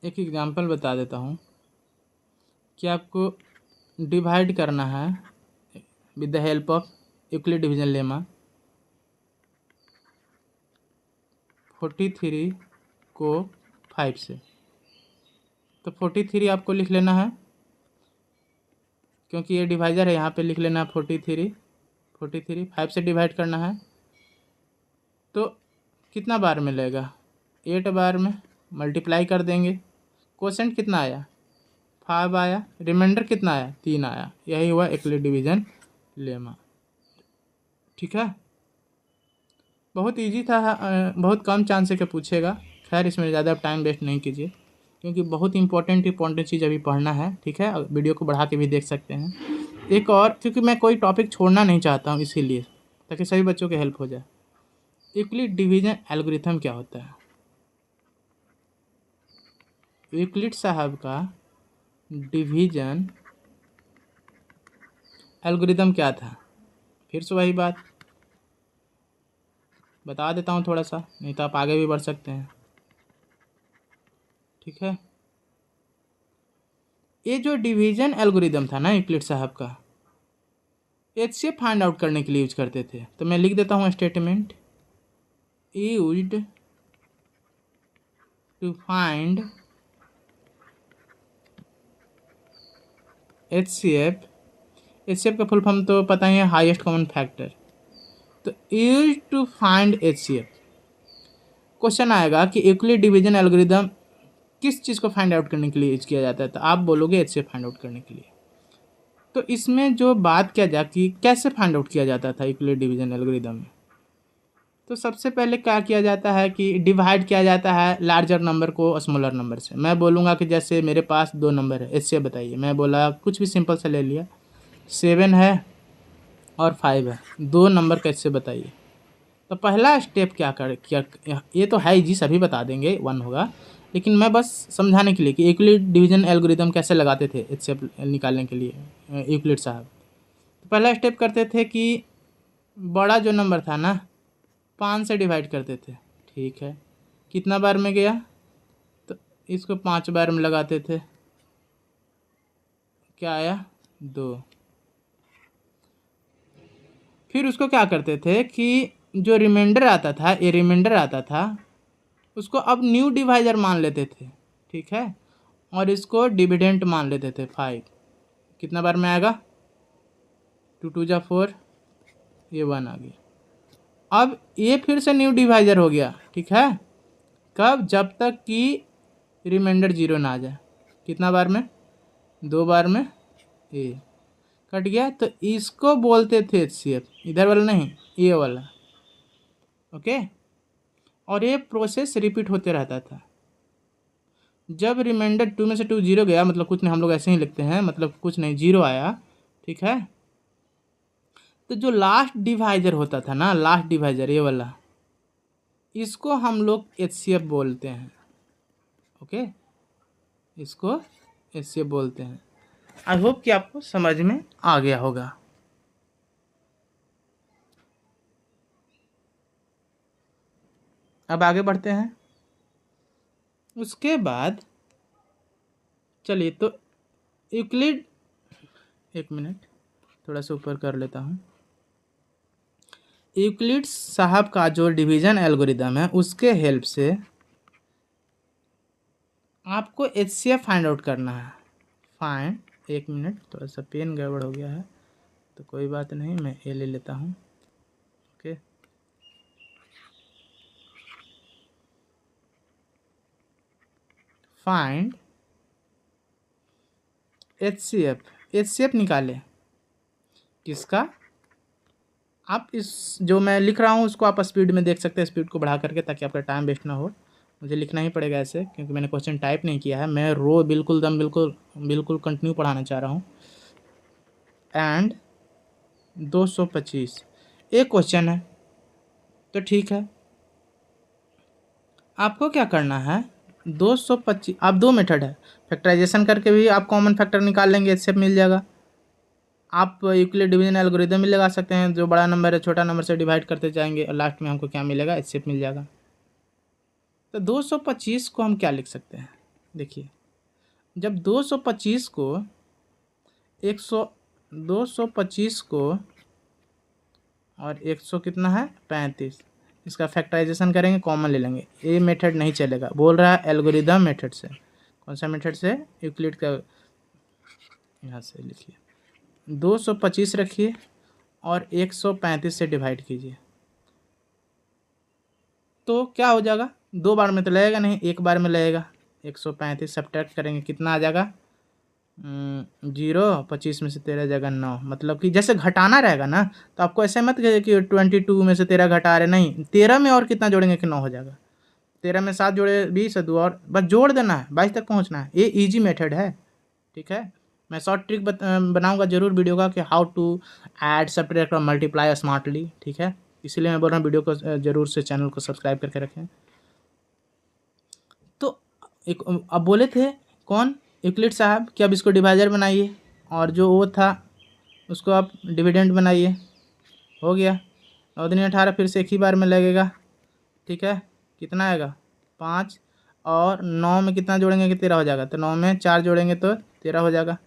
एक एग्जांपल बता देता हूँ कि आपको डिवाइड करना है with the help of Euclid division lemma. 43 को 5 से, तो 43 आपको लिख लेना है, क्योंकि ये डिवाइजर है, यहाँ पे लिख लेना है 43 5 से डिवाइड करना है, तो कितना बार मिलेगा? 8 बार में मल्टीप्लाई कर देंगे। क्वोशेंट कितना आया? 5 आया। रिमाइंडर कितना आया? 3 आया। यही हुआ यूक्लिड डिवीजन लेमा, ठीक है। बहुत इजी था, बहुत कम चांस है कि पूछेगा। खैर, इसमें ज़्यादा टाइम वेस्ट नहीं कीजिए, क्योंकि बहुत इंपॉर्टेंट चीज़ अभी पढ़ना है, ठीक है। वीडियो को बढ़ा के भी देख सकते हैं। एक और, क्योंकि मैं कोई टॉपिक छोड़ना नहीं चाहता हूँ, इसीलिए, ताकि सभी बच्चों की हेल्प हो जाए। यूक्लिड डिवीजन एल्गोरिथम क्या होता है? यूक्लिड साहब का डिवीजन एल्गोरिथम क्या था? फिर से वही बात बता देता हूँ थोड़ा सा, नहीं तो आप आगे भी बढ़ सकते हैं, ठीक है। ये जो डिवीजन एल्गोरिथम था ना यूक्लिड साहब का, HCF फाइंड आउट करने के लिए यूज करते थे। तो मैं लिख देता हूँ statement used to find HCF। HCF का फुल फॉर्म तो पता ही है, हाईएस्ट कॉमन फैक्टर। तो use to find HCF। Question आएगा कि यूक्लिड डिवीजन एल्गोरिदम किस चीज़ को फाइंड आउट करने के लिए यूज किया जाता है, तो आप बोलोगे HCF फाइंड आउट करने के लिए। तो इसमें जो बात किया जाए कि कैसे फाइंड आउट किया जाता था यूक्लिड डिवीजन एल्गोरिदम में, तो सबसे पहले क्या किया जाता है कि डिवाइड किया जाता है लार्जर नंबर को स्मॉलर नंबर से। मैं बोलूँगा कि जैसे मेरे पास 2 नंबर है, HCF बताइए। मैं बोला कुछ भी सिंपल सा ले लिया, 7 है और 5 है, 2 नंबर कैसे बताइए। तो पहला स्टेप क्या, ये तो है जी, सभी बता देंगे 1 होगा, लेकिन मैं बस समझाने के लिए कि यूक्लिड डिवीजन एल्गोरिदम कैसे लगाते थे HCF निकालने के लिए यूक्लिड साहब। तो पहला स्टेप करते थे कि बड़ा जो नंबर था ना 5 से डिवाइड करते थे, ठीक है। कितना बार में गया, तो इसको 5 बार में लगाते थे, क्या आया 2। फिर उसको क्या करते थे कि जो रिमाइंडर आता था, ये रिमाइंडर आता था, उसको अब न्यू डिवाइजर मान लेते थे, ठीक है, और इसको डिविडेंट मान लेते थे 5। कितना बार में आएगा, 2 2 जा 4, ये 1 आ गया। अब ये फिर से न्यू डिवाइजर हो गया, ठीक है। कब, जब तक कि रिमाइंडर 0 ना आ जाए। कितना बार में, 2 बार में, ये कट गया। तो इसको बोलते थे HCF, इधर वाला नहीं, ये वाला, ओके। और ये प्रोसेस रिपीट होते रहता था। जब रिमाइंडर 2 में से 2 0 गया, मतलब कुछ नहीं, हम लोग ऐसे ही लिखते हैं, मतलब कुछ नहीं, 0 आया, ठीक है। तो जो लास्ट डिवाइजर होता था ना, लास्ट डिवाइजर ये वाला, इसको हम लोग HCF बोलते हैं, ओके, इसको HCF बोलते हैं। आई होप कि आपको समझ में आ गया होगा। अब आगे बढ़ते हैं। उसके बाद चलिए, तो यूक्लिड, एक मिनट थोड़ा सा ऊपर कर लेता हूँ। यूक्लिड साहब का जो डिवीजन एल्गोरिदम है, उसके हेल्प से आपको HCF फाइंड आउट करना है। फाइंड, एक मिनट, थोड़ा सा पेन गड़बड़ हो गया है, तो कोई बात नहीं, मैं ये ले लेता हूँ, ओके। फाइंड HCF निकाले किसका, आप इस जो मैं लिख रहा हूँ उसको आप स्पीड में देख सकते हैं, स्पीड को बढ़ा करके, ताकि आपका टाइम वेस्ट ना हो। मुझे लिखना ही पड़ेगा ऐसे, क्योंकि मैंने क्वेश्चन टाइप नहीं किया है, मैं रो बिल्कुल कंटिन्यू पढ़ाना चाह रहा हूँ। एंड 225 एक क्वेश्चन है, तो ठीक है। आपको क्या करना है, 225, आप 2 मेथड है, फैक्टराइजेशन करके भी आप कॉमन फैक्टर निकाल लेंगे, HCF मिल जाएगा। आप यूक्लिड डिवीजन एल्गोरिदम भी लगा सकते हैं, जो बड़ा नंबर है छोटा नंबर से डिवाइड करते जाएंगे और लास्ट में हमको क्या मिलेगा, HCF मिल जाएगा। तो 225 को हम क्या लिख सकते हैं, देखिए, जब 225 को 225 को और 100 कितना है 35, इसका फैक्टराइजेशन करेंगे, कॉमन ले लेंगे। ये मेथड नहीं चलेगा, बोल रहा है एल्गोरिदम मेथड से। कौन सा मेथड से, यूक्लिड का, यहाँ से लिखिए, 225 रखिए और 135 से डिवाइड कीजिए, तो क्या हो जाएगा, 2 बार में तो लगेगा नहीं, 1 बार में लगेगा। 135 सब्ट्रैक्ट करेंगे, कितना आ जाएगा, 0, 25 में से 13 जाएगा 9। मतलब कि जैसे घटाना रहेगा ना, तो आपको ऐसे मत कहिए कि 22 में से 13 घटा रहे, नहीं, 13 में और कितना जोड़ेंगे कि 9 हो जाएगा। 13 में 7 जोड़े 20, 2 और बस जोड़ देना है, 22 तक पहुंचना है। ये इजी मेथड है, ठीक है। मैं शॉर्ट ट्रिक बनाऊंगा जरूर वीडियो का, कि हाउ टू ऐड, सब्ट्रैक्ट और मल्टीप्लाई स्मार्टली, ठीक है। इसीलिए मैं बोल रहा हूँ वीडियो को जरूर से चैनल को सब्सक्राइब करके रखें। तो एक अब बोले थे कौन, यूक्लिड साहब, कि अब इसको डिवाइजर बनाइए, और जो वो था उसको आप डिविडेंड बनाइए। हो गया, 9 दूनी 18, फिर से एक ही बार में लगेगा, ठीक है। कितना आएगा 5, और 9 में कितना जोड़ेंगे कि 13 हो जाएगा, तो 9 में 4 जोड़ेंगे तो 13 हो जाएगा।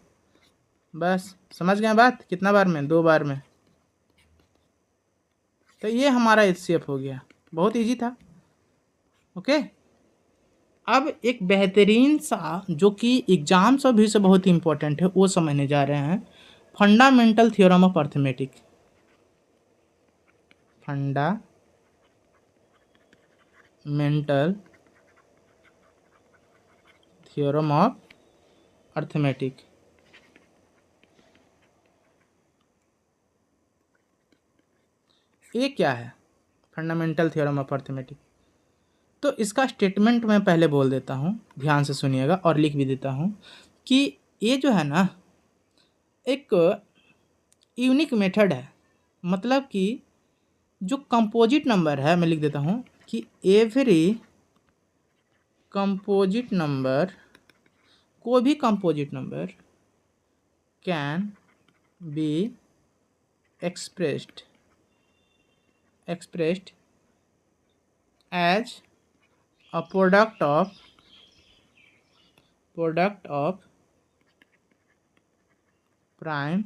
बस समझ गए बात, कितना बार में, 2 बार में, तो ये हमारा HCF हो गया, बहुत इजी था। ओके, अब एक बेहतरीन सा जो कि एग्जाम्स और भी से बहुत ही इंपॉर्टेंट है वो समझने जा रहे हैं, fundamental theorem of arithmetic. Fundamental theorem of arithmetic. ये क्या है फंडामेंटल थ्योरम ऑफ अर्थमेटिक? तो इसका स्टेटमेंट मैं पहले बोल देता हूँ, ध्यान से सुनिएगा, और लिख भी देता हूँ कि ये जो है ना एक यूनिक मेथड है। मतलब कि जो कंपोजिट नंबर है, मैं लिख देता हूँ कि एवरी कंपोजिट नंबर, कोई भी composite number can be expressed as a product of prime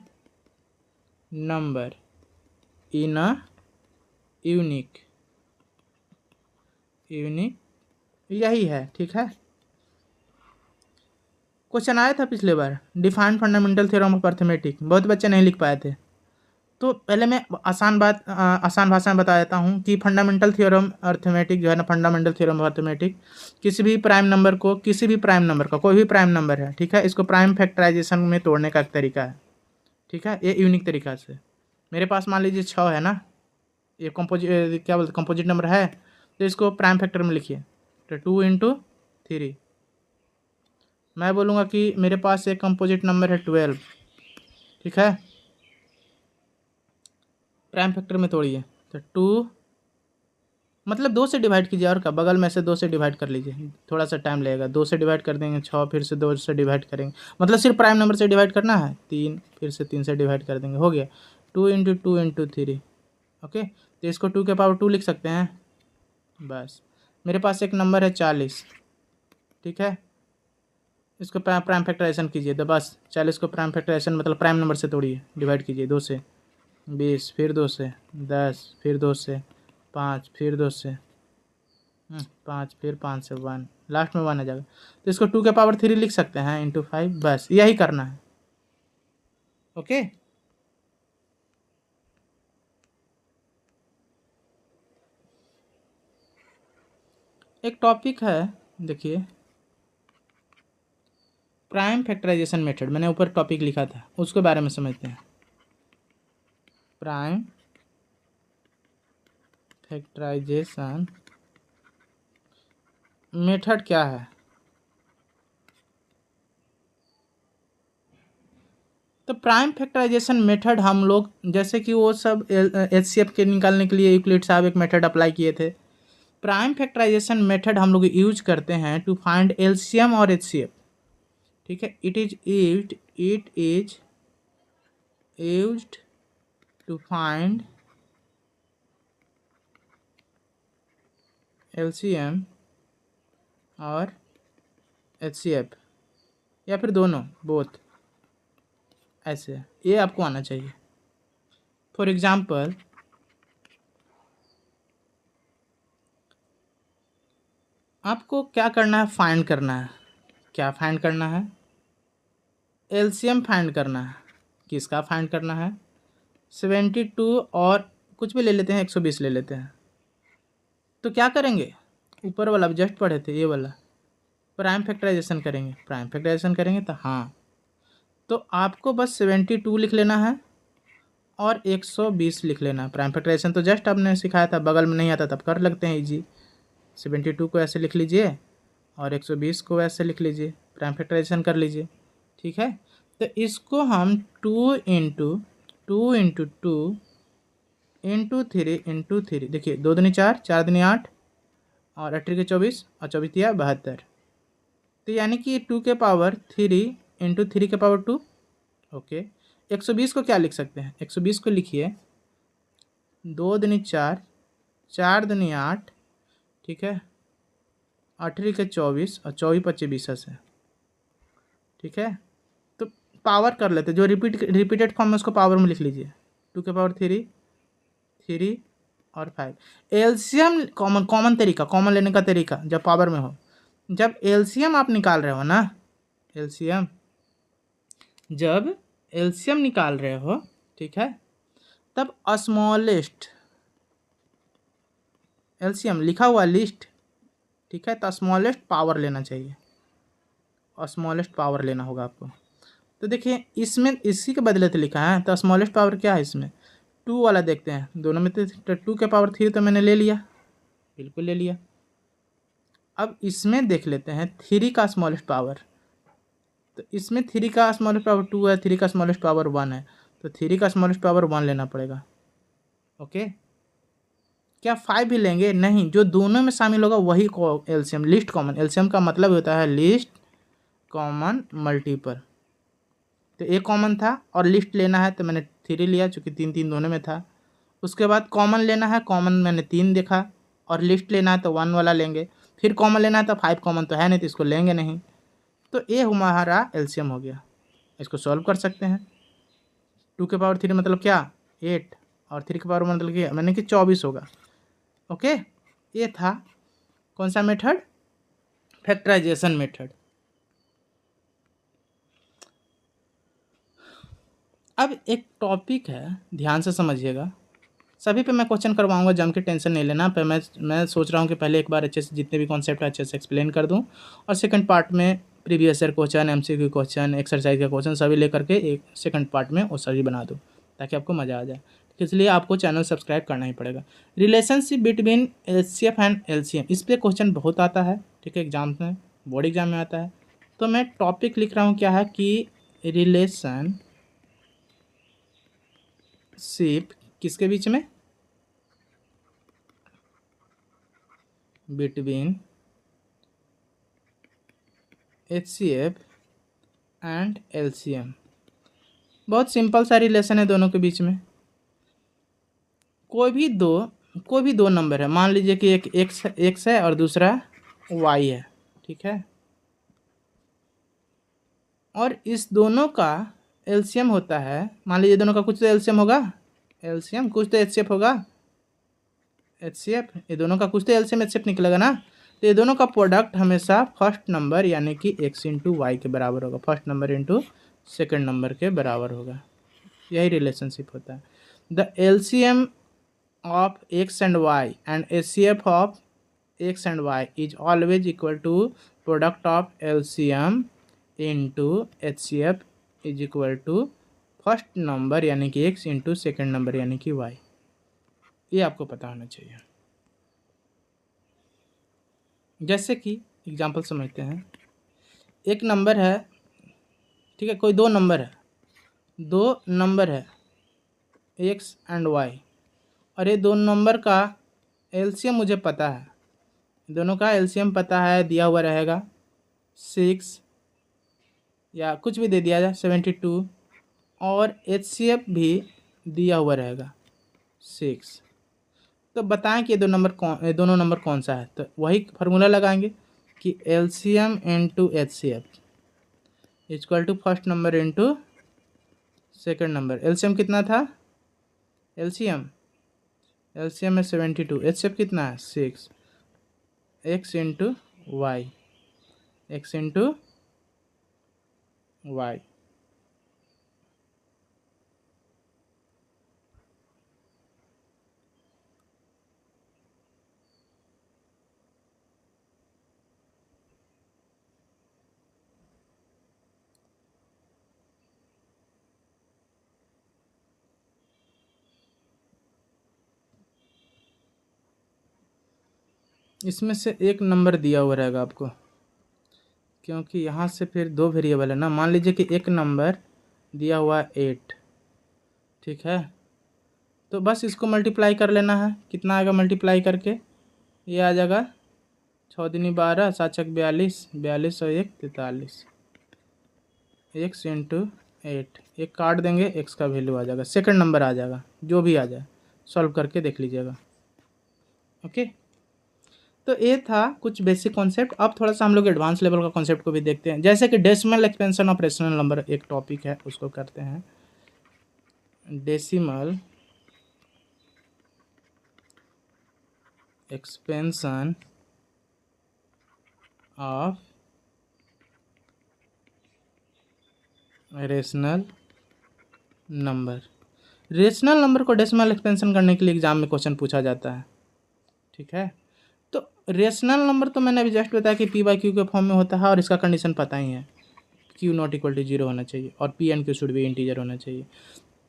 number in a unique, यही है। ठीक है, क्वेश्चन आया था पिछले बार, define fundamental theorem of arithmetic, बहुत बच्चे नहीं लिख पाए थे। तो पहले मैं आसान भाषा में बता देता हूँ कि फंडामेंटल थ्योरम अर्थमेटिक जो है ना, फंडामेंटल थ्योरम ऑफ अर्थमेटिक किसी भी प्राइम नंबर को, किसी भी प्राइम नंबर का, कोई भी प्राइम नंबर है, ठीक है, इसको प्राइम फैक्टराइजेशन में तोड़ने का एक तरीका है। ठीक है, ये यूनिक तरीका से, मेरे पास मान लीजिए 6 है ना, ये क्या बोलते कंपोजिट नंबर है, तो इसको प्राइम फैक्टर में लिखिए, तो 2 × 3। मैं बोलूँगा कि मेरे पास एक कंपोजिट नंबर है 12, ठीक है, प्राइम फैक्टर में तोड़िए, तो 2 मतलब 2 से डिवाइड कीजिए, और क्या, बगल में से 2 से डिवाइड कर लीजिए, थोड़ा सा टाइम लगेगा। 2 से डिवाइड कर देंगे 6, फिर से 2 से डिवाइड करेंगे, मतलब सिर्फ प्राइम नंबर से डिवाइड करना है, 3, फिर से 3 से डिवाइड कर देंगे, हो गया 2 × 2 × 3। ओके, तो इसको 2 के पावर 2 लिख सकते हैं। बस, मेरे पास एक नंबर है 40, ठीक है, इसको प्राइम फैक्टराइजेशन कीजिए, तो बस 40 को प्राइम फैक्टराइजेशन मतलब प्राइम नंबर से तोड़िए, डिवाइड कीजिए 2 से, 20, फिर 2 से 10, फिर 2 से 5, फिर 2 से 5, फिर 5 से 1, लास्ट में 1 आ जाएगा, तो इसको 2 के पावर 3 लिख सकते हैं × 5। बस यही करना है। ओके, एक टॉपिक है, देखिए, प्राइम फैक्टराइजेशन मेथड, मैंने ऊपर टॉपिक लिखा था, उसके बारे में समझते हैं। प्राइम फैक्टराइजेशन मेथड क्या है? तो प्राइम फैक्टराइजेशन मेथड हम लोग, जैसे कि वो सब HCF के निकालने के लिए यूक्लिड साहब एक मेथड अप्लाई किए थे, प्राइम फैक्टराइजेशन मेथड हम लोग यूज करते हैं टू फाइंड LCM और HCF। ठीक है, it is used to find LCM और HCF, या फिर दोनों, बोथ, ऐसे, ये आपको आना चाहिए। फॉर एग्जाम्पल, आपको क्या करना है, फाइंड करना है। क्या फाइंड करना है? LCM फाइंड करना है। किसका फाइंड करना है? 72 और कुछ भी ले लेते हैं, 120 ले लेते हैं। तो क्या करेंगे, ऊपर वाला जस्ट पढ़े थे, ये वाला प्राइम फैक्टराइजेशन करेंगे। प्राइम फैक्टराइजेशन करेंगे तो हाँ, तो आपको बस 72 लिख लेना है और 120 लिख लेना है। प्राइम फैक्टराइजेशन तो जस्ट आपने सिखाया था, बगल में नहीं आता तब कर लगते हैं इजी। 72 को ऐसे लिख लीजिए और 120 को ऐसे लिख लीजिए, प्राइम फैक्टराइजेशन कर लीजिए। ठीक है, तो इसको हम 2 × 2 × 2 × 3 × 3, देखिए 2 दूनी 4, 4 दूनी 8, और 8 के 24, और 24 दिया 72, तो यानी कि 2 के पावर 3 × 3 के पावर 2। ओके, 120 को क्या लिख सकते हैं? 120 को लिखिए 2 दूनी 4, 4 दूनी 8, ठीक है, 8 के 24, और 24 25 20 से। ठीक है, तो पावर कर लेते, जो रिपीटेड फॉर्म में उसको पावर में लिख लीजिए, 2 के पावर 3 3 और 5। एलसीएम कॉमन तरीका, कॉमन लेने का तरीका जब पावर में हो, जब एलसीएम आप निकाल रहे हो ना, एलसीएम जब एलसीएम निकाल रहे हो, ठीक है, तब स्मॉलेस्ट, एलसीएम लिखा हुआ लिस्ट, ठीक है, तो स्मॉलेस्ट पावर लेना चाहिए, स्मॉलेस्ट पावर लेना होगा आपको। तो देखिए इसमें इसी के बदले तो लिखा है, तो स्मॉलेस्ट पावर क्या है इसमें, 2 वाला देखते हैं, दोनों में तो 2 के पावर 3 तो मैंने ले लिया, बिल्कुल ले लिया। अब इसमें देख लेते हैं 3 का स्मॉलेस्ट पावर, तो इसमें 3 का स्मॉलेस्ट पावर 2 है, 3 का स्मॉलेस्ट पावर 1 है, तो 3 का स्मॉलेस्ट पावर 1 लेना पड़ेगा। ओके, क्या 5 भी लेंगे? नहीं, जो दोनों में शामिल होगा वही एलसीएम, लिस्ट कॉमन। एलसीएम का मतलब होता है लिस्ट कॉमन मल्टीपल। तो एक कॉमन था और लिस्ट लेना है तो मैंने 3 लिया, चूँकि 3 3 दोनों में था। उसके बाद कॉमन लेना है, कॉमन मैंने 3 देखा, और लिस्ट लेना है तो 1 वाला लेंगे। फिर कॉमन लेना है तो 5 कॉमन तो है नहीं, तो इसको लेंगे नहीं। तो ये हमारा एलसीएम हो गया। इसको सॉल्व कर सकते हैं। 2 के पावर 3 मतलब क्या, 8, और 3 के पावर मतलब क्या, मैंने कि 24 होगा। ओके, ये था कौन सा मेथड, फैक्टराइजेशन मेथड। अब एक टॉपिक है, ध्यान से समझिएगा, सभी पे मैं क्वेश्चन करवाऊंगा, जम के टेंशन नहीं लेना। पर मैं सोच रहा हूँ कि पहले एक बार अच्छे से जितने भी कॉन्सेप्ट है अच्छे से एक्सप्लेन कर दूँ, और सेकंड पार्ट में previous year question, MCQ question, exercise का क्वेश्चन सभी लेकर के एक सेकंड पार्ट में वो सभी बना दूँ, ताकि आपको मज़ा आ जाए। इसलिए आपको चैनल सब्सक्राइब करना ही पड़ेगा। Relationship between HCF and LCM, इस पर क्वेश्चन बहुत आता है, ठीक है, एग्जाम में, बोर्ड एग्जाम में आता है। तो मैं टॉपिक लिख रहा हूँ क्या है कि रिलेशनशिप किसके बीच में, बिटवीन HCF एंड LCM। बहुत सिंपल सा रिलेशन है दोनों के बीच में। कोई भी दो नंबर है, मान लीजिए कि एक x है और दूसरा y है, ठीक है, और इस दोनों का LCM होता है, मान लीजिए दोनों का कुछ तो LCM होगा, LCM कुछ तो HCF होगा, HCF, ये दोनों का कुछ तो LCM HCF निकलेगा ना। तो ये दोनों का प्रोडक्ट हमेशा फर्स्ट नंबर यानी कि x इंटू वाई के बराबर होगा, first number into second number के बराबर होगा। यही रिलेशनशिप होता है। The LCM of x and y and HCF of x and y is always equal to product of LCM into HCF is equal to first number यानी कि x इंटू सेकेंड नंबर यानी कि y। ये आपको पता होना चाहिए। जैसे कि एग्जांपल समझते हैं, एक नंबर है, ठीक है, कोई दो नंबर है x एंड y, और ये दो नंबर का एलसीएम मुझे पता है, दोनों का एलसीएम पता है, दिया हुआ रहेगा 6 या कुछ भी दे दिया जाए 72, और HCF भी दिया हुआ रहेगा 6। तो बताएं कि ये दोनों नंबर कौन सा है। तो वही फार्मूला लगाएंगे कि LCM into HCF equal to first number into second number. LCM कितना था, LCM है 72, HCF कितना है 6, x into y, x into y. इसमें से एक नंबर दिया हुआ रहेगा आपको, क्योंकि यहाँ से फिर दो वेरिएबल है ना। मान लीजिए कि एक नंबर दिया हुआ है 8, ठीक है, तो बस इसको मल्टीप्लाई कर लेना है। कितना आएगा मल्टीप्लाई करके, ये आ जाएगा 6 दूनी 12, 7 छक 42, 42 और 1 43, x इंटू 8, एक काट देंगे, x का वैल्यू आ जाएगा, सेकंड नंबर आ जाएगा, जो भी आ जाए सॉल्व करके देख लीजिएगा। ओके, तो ये था कुछ बेसिक कॉन्सेप्ट। अब थोड़ा सा हम लोग एडवांस लेवल का कॉन्सेप्ट को भी देखते हैं, जैसे कि decimal expansion of rational number एक टॉपिक है, उसको करते हैं। Decimal expansion of rational number. Rational number को डेसिमल एक्सपेंशन करने के लिए एग्जाम में क्वेश्चन पूछा जाता है, ठीक है। तो रेशनल नंबर तो मैंने अभी जस्ट बताया कि पी बाई क्यू के फॉर्म में होता है और इसका कंडीशन पता ही है, क्यू नॉट इक्वल टू 0 होना चाहिए और P and q should be integer होना चाहिए।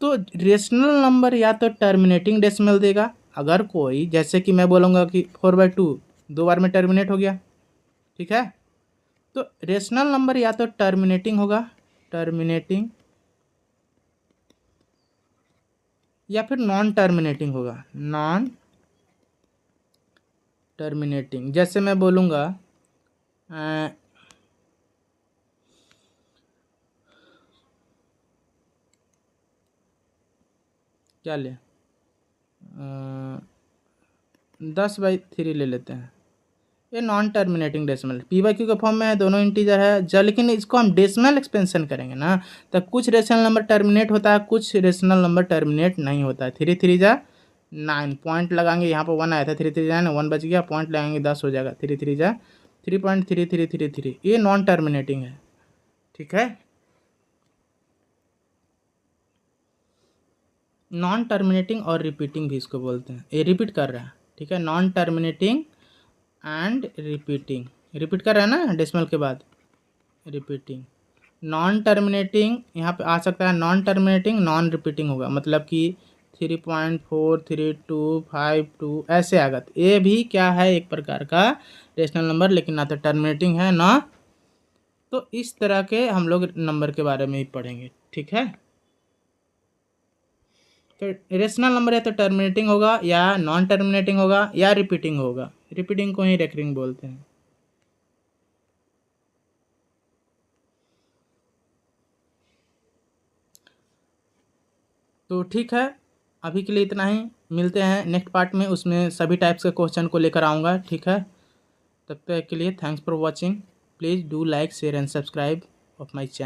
तो रेशनल नंबर या तो टर्मिनेटिंग डेसिमल देगा, अगर कोई, जैसे कि मैं बोलूँगा कि 4/2 2 बार में टर्मिनेट हो गया, ठीक है। तो रेशनल नंबर या तो टर्मिनेटिंग होगा, टर्मिनेटिंग, या फिर नॉन टर्मिनेटिंग होगा, नॉन टर्मिनेटिंग। जैसे मैं बोलूँगा क्या ले 10/3 ले लेते हैं, ये non terminating decimal P by Q के फॉर्म में है, दोनों इंटीजर है जब, लेकिन इसको हम डेसिमल एक्सपेंशन करेंगे ना, तो कुछ रेशनल नंबर टर्मिनेट होता है, कुछ रेशनल नंबर टर्मिनेट नहीं होता है। 3 3 जा 9, पॉइंट लगाएंगे, यहाँ पर 1 आया था, 3 3 जा 1 बच गया, पॉइंट लगाएंगे 10 हो जाएगा, 3 3 जा 3.3333, ये नॉन टर्मिनेटिंग है, ठीक है। नॉन टर्मिनेटिंग और रिपीटिंग भी इसको बोलते हैं, ये रिपीट कर रहा है, ठीक है। Non terminating and repeating, repeat कर रहा है ना डेसिमल के बाद, रिपीटिंग। नॉन टर्मिनेटिंग यहाँ पे आ सकता है, नॉन टर्मिनेटिंग नॉन रिपीटिंग होगा, मतलब कि 3.4325 ऐसे आएगा। तो ये भी क्या है, एक प्रकार का रेशनल नंबर, लेकिन ना तो टर्मिनेटिंग है ना, तो इस तरह के हम लोग नंबर के बारे में ही पढ़ेंगे, ठीक है। तो रेशनल नंबर या तो टर्मिनेटिंग होगा, या नॉन टर्मिनेटिंग होगा, या रिपीटिंग होगा, रिपीटिंग को ही रेकरिंग बोलते हैं। तो ठीक है, अभी के लिए इतना ही, मिलते हैं नेक्स्ट पार्ट में, उसमें सभी टाइप्स के क्वेश्चन को लेकर आऊँगा, ठीक है। तब तक के लिए thanks for watching, please do like share and subscribe of my channel.